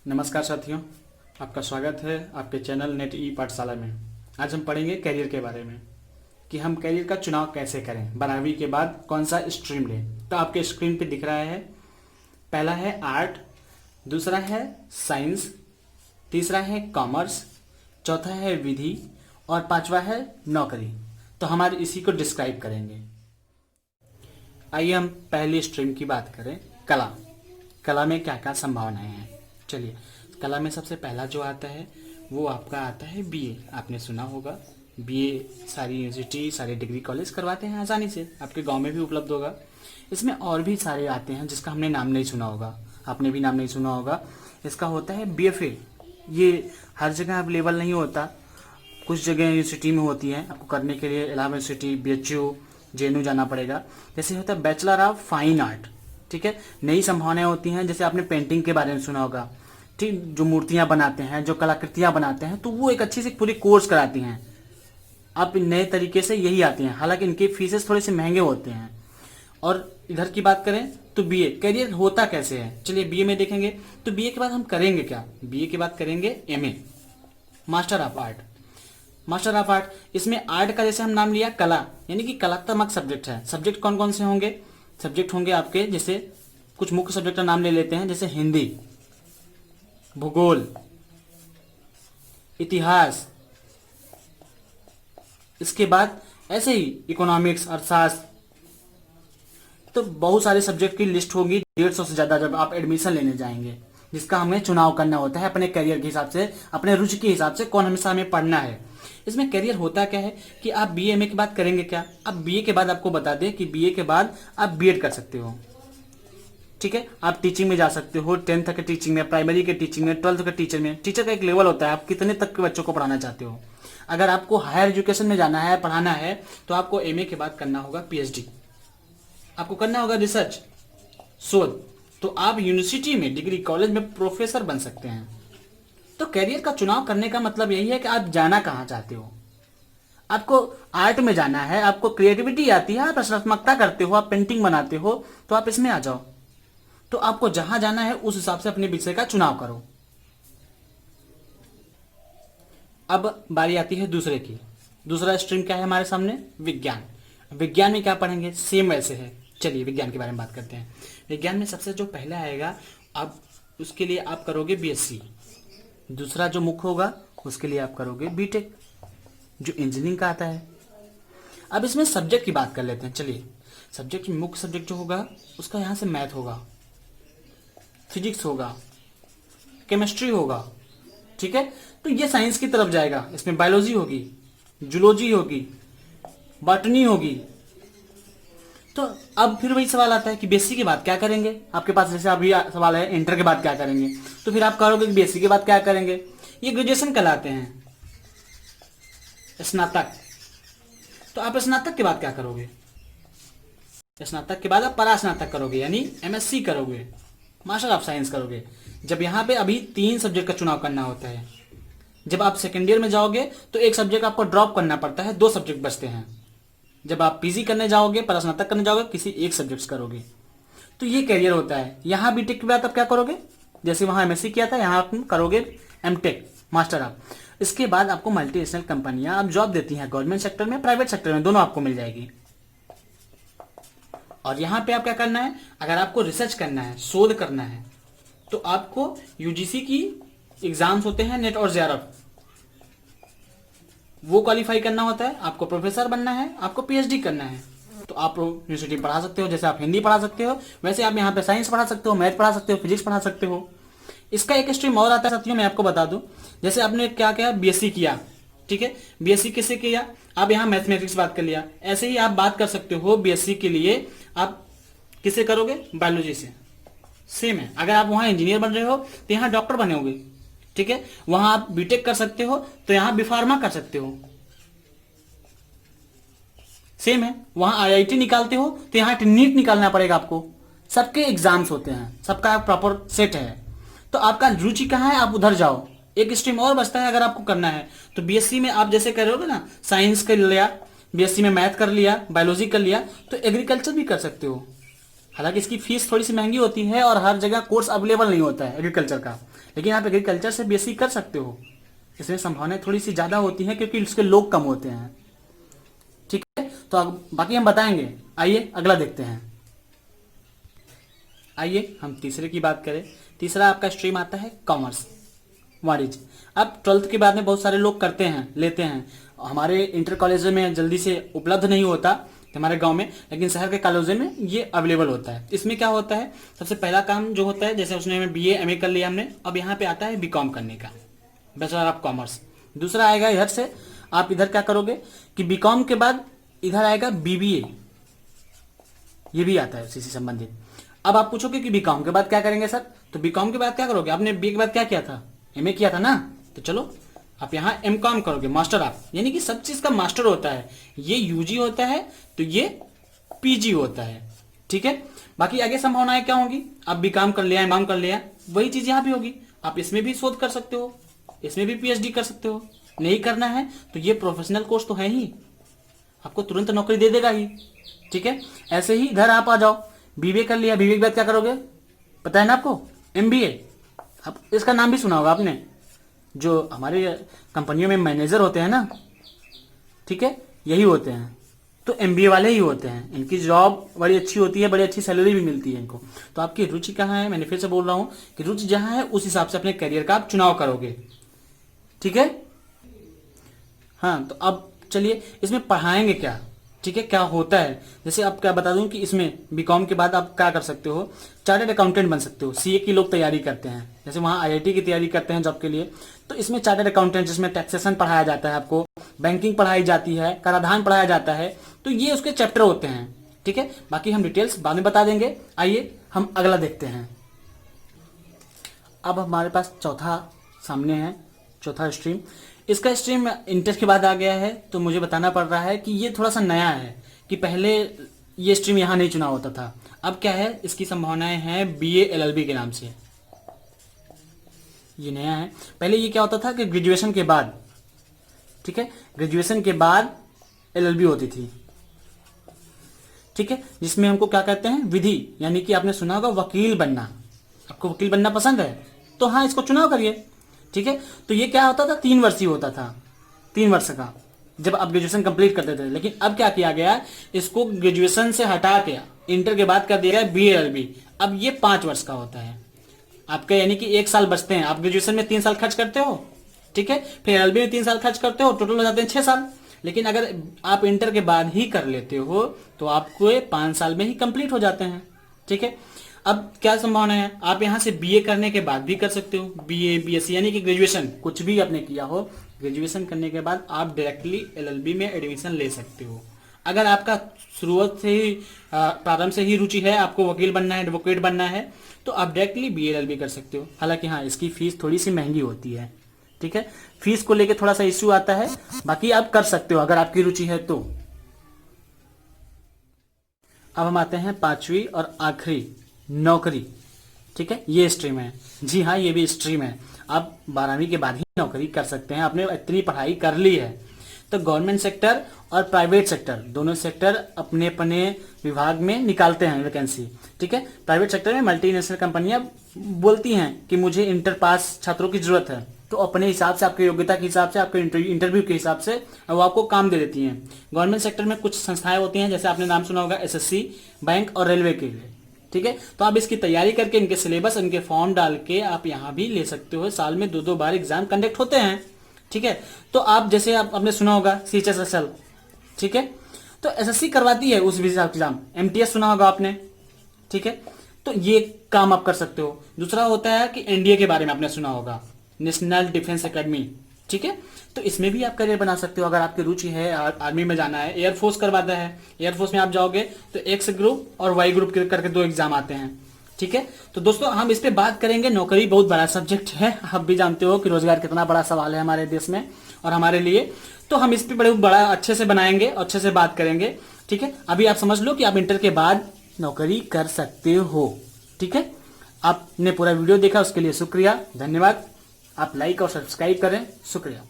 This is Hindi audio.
नमस्कार साथियों, आपका स्वागत है आपके चैनल नेट ई पाठशाला में। आज हम पढ़ेंगे कैरियर के बारे में कि हम कैरियर का चुनाव कैसे करें, 12वीं के बाद कौन सा स्ट्रीम लें। तो आपके स्क्रीन पे दिख रहा है, पहला है आर्ट, दूसरा है साइंस, तीसरा है कॉमर्स, चौथा है विधि और पांचवा है नौकरी। तो हमारे इसी को डिस्क्राइब करेंगे। आइए हम पहली स्ट्रीम की बात करें, कला। कला में क्या क्या संभावनाएं हैं। चलिए, कला में सबसे पहला जो आता है वो आपका आता है बीए। आपने सुना होगा, बीए सारी यूनिवर्सिटी सारे डिग्री कॉलेज करवाते हैं आसानी से, आपके गांव में भी उपलब्ध होगा। इसमें और भी सारे आते हैं जिसका हमने नाम नहीं सुना होगा, आपने भी नाम नहीं सुना होगा। इसका होता है बीएफए। ये हर जगह अवेलेबल नहीं होता, कुछ जगह यूनिवर्सिटी में होती है। आपको करने के लिए इलाहाबाद यूनिवर्सिटी, बीएचयू, जेएनयू जाना पड़ेगा। जैसे होता है बैचलर ऑफ फाइन आर्ट, ठीक है। नई संभावनाएं होती हैं, जैसे आपने पेंटिंग के बारे में सुना होगा, ठीक, जो मूर्तियां बनाते हैं, जो कलाकृतियां बनाते हैं, तो वो एक अच्छी सी पूरी कोर्स कराती हैं। आप नए तरीके से यही आती हैं, हालांकि इनके फीसेस थोड़े से महंगे होते हैं। और इधर की बात करें तो बीए करियर होता कैसे है। चलिए बीए में देखेंगे। तो बीए के बाद हम करेंगे क्या, बीए के बाद करेंगे MA, master of art. Master of art, इसमें आर्ट का जैसे हम नाम लिया कला, यानी कि कलात्मक सब्जेक्ट है। सब्जेक्ट कौन कौन से होंगे, सब्जेक्ट होंगे आपके, जैसे कुछ मुख्य सब्जेक्ट का नाम ले लेते हैं, जैसे हिंदी, भूगोल, इतिहास, इसके बाद ऐसे ही इकोनॉमिक्स, अर्थशास्त्र। तो बहुत सारे सब्जेक्ट की लिस्ट होगी, 150 से ज्यादा, जब आप एडमिशन लेने जाएंगे, जिसका हमें चुनाव करना होता है अपने करियर के हिसाब से, अपने रुचि के हिसाब से कौन हमेशा हमें पढ़ना है। इसमें करियर होता क्या है कि आप बीए एमए के बाद करेंगे क्या। अब बीए के बाद आपको बता दें कि बीए के बाद आप बीएड कर सकते हो, ठीक है। आप टीचिंग में जा सकते हो, 10th तक के टीचिंग में, प्राइमरी के टीचिंग में, 12th के टीचर में। टीचर का एक लेवल होता है, आप कितने तक के बच्चों को पढ़ाना चाहते हो। अगर आपको हायर एजुकेशन में जाना है, पढ़ाना है, तो आपको एमए के बाद करना होगा पीएचडी, आपको करना होगा रिसर्च, शोध। तो आप यूनिवर्सिटी में, डिग्री कॉलेज में प्रोफेसर बन सकते हैं। तो कैरियर का चुनाव करने का मतलब यही है कि आप जाना कहाँ चाहते हो। आपको आर्ट में जाना है, आपको क्रिएटिविटी आती है, आप रचनात्मकता करते हो, आप पेंटिंग बनाते हो, तो आप इसमें आ जाओ। तो आपको जहां जाना है उस हिसाब से अपने विषय का चुनाव करो। अब बारी आती है दूसरे की। दूसरा स्ट्रीम क्या है हमारे सामने, विज्ञान। विज्ञान में क्या पढ़ेंगे, सेम वैसे है। चलिए विज्ञान के बारे में बात करते हैं। विज्ञान में सबसे जो पहला आएगा, आप उसके लिए आप करोगे बीएससी। दूसरा जो मुख्य होगा उसके लिए आप करोगे बीटेक, जो इंजीनियरिंग का आता है। अब इसमें सब्जेक्ट की बात कर लेते हैं। चलिए, सब्जेक्ट मुख्य सब्जेक्ट जो होगा उसका यहां से मैथ होगा, फिजिक्स होगा, केमिस्ट्री होगा, ठीक है। तो ये साइंस की तरफ जाएगा। इसमें बायोलॉजी होगी, जूलॉजी होगी, बॉटनी होगी। तो अब फिर वही सवाल आता है कि बीएससी के बाद क्या करेंगे। आपके पास जैसे अभी सवाल है इंटर के बाद क्या करेंगे, तो फिर आप कहोगे कि बीएससी के बाद क्या करेंगे। ये ग्रेजुएशन कहलाते हैं, स्नातक। तो आप स्नातक के बाद क्या करोगे, स्नातक के बाद आप परास्नातक करोगे, यानी एमएससी करोगे, मास्टर ऑफ साइंस करोगे। जब यहाँ पे अभी 3 सब्जेक्ट का चुनाव करना होता है। जब आप सेकेंड ईयर में जाओगे तो एक सब्जेक्ट आपको ड्रॉप करना पड़ता है, 2 सब्जेक्ट बचते हैं। जब आप पीजी करने जाओगे, परास्नातक करने जाओगे, किसी एक सब्जेक्ट करोगे। तो ये कैरियर होता है। यहाँ बीटेक के बाद आप क्या करोगे, जैसे वहां एमएससी किया था, यहाँ आप करोगे एमटेक, मास्टर ऑफ। इसके बाद आपको मल्टीनेशनल कंपनियां आप जॉब देती हैं, गवर्नमेंट सेक्टर में, प्राइवेट सेक्टर में, दोनों आपको मिल जाएगी। और यहां पे आप क्या करना है, अगर आपको रिसर्च करना है, शोध करना है, तो आपको यूजीसी की एग्जाम्स होते हैं, नेट और जेआरएफ, वो क्वालिफाई करना होता है। आपको प्रोफेसर बनना है, आपको पीएचडी करना है, तो आप यूनिवर्सिटी पढ़ा सकते हो। जैसे आप हिंदी पढ़ा सकते हो, वैसे आप यहाँ पे साइंस पढ़ा सकते हो, मैथ पढ़ा सकते हो, फिजिक्स पढ़ा सकते हो। इसका एक स्ट्रीम और आता है साथियों, मैं आपको बता दूं। जैसे आपने क्या किया, बीएससी किया, ठीक है। बीएससी किससे किया, आप यहाँ मैथमेटिक्स बात कर लिया। ऐसे ही आप बात कर सकते हो बीएससी के लिए आप किससे करोगे, बायोलॉजी से। सेम है। अगर आप वहां इंजीनियर बन रहे हो तो यहाँ डॉक्टर बने, ठीक है। वहां आप बीटेक कर सकते हो तो यहाँ बीफार्मा कर सकते हो, सेम है। वहां आईआईटी निकालते हो तो यहाँ नीट निकालना पड़ेगा आपको। सबके एग्जाम्स होते हैं, सबका प्रॉपर सेट है। तो आपका रुचि कहाँ है, आप उधर जाओ। एक स्ट्रीम और बचता है अगर आपको करना है तो बीएससी में आप जैसे करोगे ना, साइंस कर लिया, बीएससी में मैथ कर लिया, बायोलॉजी कर लिया, तो एग्रीकल्चर भी कर सकते हो। हालांकि इसकी फीस थोड़ी सी महंगी होती है और हर जगह कोर्स अवेलेबल नहीं होता है एग्रीकल्चर का, लेकिन आप एग्रीकल्चर से बीएससी कर सकते हो। इसमें संभावनाएं थोड़ी सी ज़्यादा होती हैं क्योंकि इसके लोग कम होते हैं। ठीक है, तो बाकी हम बताएंगे। आइए अगला देखते हैं। आइए हम तीसरे की बात करें। तीसरा आपका स्ट्रीम आता है कॉमर्स, वाणिज्य। अब 12th के बाद में बहुत सारे लोग करते हैं, लेते हैं। हमारे इंटर कॉलेजों में जल्दी से उपलब्ध नहीं होता हमारे गांव में, लेकिन शहर के कॉलेजों में ये अवेलेबल होता है। इसमें क्या होता है, सबसे पहला काम जो होता है, जैसे उसने बीए एमए कर लिया हमने, अब यहाँ पे आता है बीकॉम करने का, बैचलर ऑफ कॉमर्स। दूसरा आएगा इधर से, आप इधर क्या करोगे कि बीकॉम के बाद इधर आएगा बीबीए, ये भी आता है उसी से संबंधित। अब आप पूछोगे कि बीकॉम के बाद क्या करेंगे सर, तो बीकॉम के बाद क्या करोगे, आपने बी के बाद क्या किया था, एमए किया था ना, तो चलो आप यहाँ एमकॉम करोगे, मास्टर आप, यानी कि सब चीज का मास्टर होता है। ये यूजी होता है तो ये पीजी होता है। ठीक है, बाकी आगे संभावनाएं क्या होंगी, आप बीकॉम कर लिया, एमकॉम कर लिया, वही चीज यहाँ भी होगी। आप इसमें भी शोध कर सकते हो, इसमें भी पीएचडी कर सकते हो। नहीं करना है तो ये प्रोफेशनल कोर्स तो है ही, आपको तुरंत नौकरी दे देगा ही। ठीक है, ऐसे ही इधर आप आ जाओ, बीबीए कर लिया, बीबीए के बाद क्या करोगे, पता है ना आपको, एमबीए। अब इसका नाम भी सुना होगा आपने, जो हमारे कंपनियों में मैनेजर होते हैं ना, ठीक है, यही होते हैं, तो एमबीए वाले ही होते हैं। इनकी जॉब बड़ी अच्छी होती है, बड़ी अच्छी सैलरी भी मिलती है इनको। तो आपकी रुचि कहाँ है, मैंने फिर से बोल रहा हूं कि रुचि जहां है उस हिसाब से अपने करियर का आप चुनाव करोगे। ठीक है, हाँ, तो अब चलिए इसमें पढ़ाएंगे क्या, ठीक है, क्या होता है। जैसे आप क्या बता दूं कि इसमें बीकॉम के बाद आप क्या कर सकते हो, चार्टर्ड अकाउंटेंट बन सकते हो। सीए की लोग तैयारी करते हैं, जैसे वहां आईआईटी की तैयारी करते हैं जॉब के लिए, तो इसमें चार्टर्ड अकाउंटेंट, जिसमें टैक्सेशन पढ़ाया जाता है, आपको बैंकिंग पढ़ाई जाती है, कराधान पढ़ाया जाता है, तो ये उसके चैप्टर होते हैं। ठीक है, बाकी हम डिटेल्स बाद में बता देंगे। आइए हम अगला देखते हैं। अब हमारे पास चौथा सामने है, चौथा स्ट्रीम। इसका स्ट्रीम इंटर के बाद आ गया है, तो मुझे बताना पड़ रहा है कि ये थोड़ा सा नया है, कि पहले ये स्ट्रीम यहाँ नहीं चुना होता था। अब क्या है, इसकी संभावनाएं हैं बीए एलएलबी के नाम से, ये नया है। पहले ये क्या होता था कि ग्रेजुएशन के बाद, ठीक है, ग्रेजुएशन के बाद एलएलबी होती थी। ठीक है, जिसमें हमको क्या कहते हैं, विधि, यानी कि आपने सुना होगा वकील बनना। आपको वकील बनना पसंद है तो हाँ, इसको चुनाव करिए। ठीक है, तो ये क्या होता था, 3 वर्षीय होता था, 3 वर्ष का, जब आप ग्रेजुएशन कंप्लीट करते थे। लेकिन अब क्या किया गया, इसको ग्रेजुएशन से हटा के इंटर के बाद कर दिया गया बीएलबी। अब ये 5 वर्ष का होता है आपका, यानी कि 1 साल बचते हैं। आप ग्रेजुएशन में 3 साल खर्च करते हो, ठीक है, फिर एलबी में 3 साल खर्च करते हो, टोटल हो जाते हैं 6 साल। लेकिन अगर आप इंटर के बाद ही कर लेते हो तो आपको 5 साल में ही कंप्लीट हो जाते हैं। ठीक है, अब क्या संभावना है, आप यहां से बीए करने के बाद भी कर सकते हो, बीए बीएससी, यानी कि ग्रेजुएशन कुछ भी आपने किया हो, ग्रेजुएशन करने के बाद आप डायरेक्टली एलएलबी में एडमिशन ले सकते हो। अगर आपका शुरुआत से ही, प्रारंभ से ही रुचि है, आपको वकील बनना है, एडवोकेट बनना है, तो आप डायरेक्टली बीए एलएलबी कर सकते हो। हालांकि हाँ, इसकी फीस थोड़ी सी महंगी होती है। ठीक है, फीस को लेकर थोड़ा सा इश्यू आता है, बाकी आप कर सकते हो अगर आपकी रुचि है तो। अब हम आते हैं 5वीं और आखिरी, नौकरी। ठीक है, ये स्ट्रीम है, जी हाँ, ये भी स्ट्रीम है। आप 12वीं के बाद ही नौकरी कर सकते हैं, आपने इतनी पढ़ाई कर ली है तो। गवर्नमेंट सेक्टर और प्राइवेट सेक्टर, दोनों सेक्टर अपने अपने विभाग में निकालते हैं वैकेंसी। ठीक है, प्राइवेट सेक्टर में मल्टीनेशनल कंपनियां बोलती हैं कि मुझे इंटर पास छात्रों की जरूरत है, तो अपने हिसाब से, आपकी योग्यता के हिसाब से, आपके इंटरव्यू के हिसाब से वो आपको काम दे देती हैं। गवर्नमेंट सेक्टर में कुछ संस्थाएं होती हैं, जैसे आपने नाम सुना होगा एसएससी, बैंक और रेलवे के लिए। ठीक है, तो आप इसकी तैयारी करके, इनके सिलेबस, इनके फॉर्म डाल के आप यहाँ भी ले सकते हो। साल में 2-2 बार एग्जाम कंडक्ट होते हैं। ठीक है, तो आप जैसे आपने सुना होगा सीएचएसएल, ठीक है, तो एसएससी करवाती है उस एग्जाम। एमटीएस सुना होगा आपने, ठीक है, तो ये काम आप कर सकते हो। दूसरा होता है कि एनडीए के बारे में आपने सुना होगा, नेशनल डिफेंस एकेडमी। ठीक है, तो इसमें भी आप करियर बना सकते हो अगर आपकी रुचि है, आर्मी में जाना है। एयरफोर्स करवाता है, एयरफोर्स में आप जाओगे तो एक्स ग्रुप और वाई ग्रुप करके 2 एग्जाम आते हैं। ठीक है, तो दोस्तों हम इस पे बात करेंगे। नौकरी बहुत बड़ा सब्जेक्ट है, आप भी जानते हो कि रोजगार कितना बड़ा सवाल है हमारे देश में और हमारे लिए, तो हम इस पे बड़े बड़ा अच्छे से बनाएंगे, अच्छे से बात करेंगे। ठीक है, अभी आप समझ लो कि आप इंटर के बाद नौकरी कर सकते हो। ठीक है, आपने पूरा वीडियो देखा उसके लिए शुक्रिया, धन्यवाद। आप लाइक और सब्सक्राइब करें, शुक्रिया।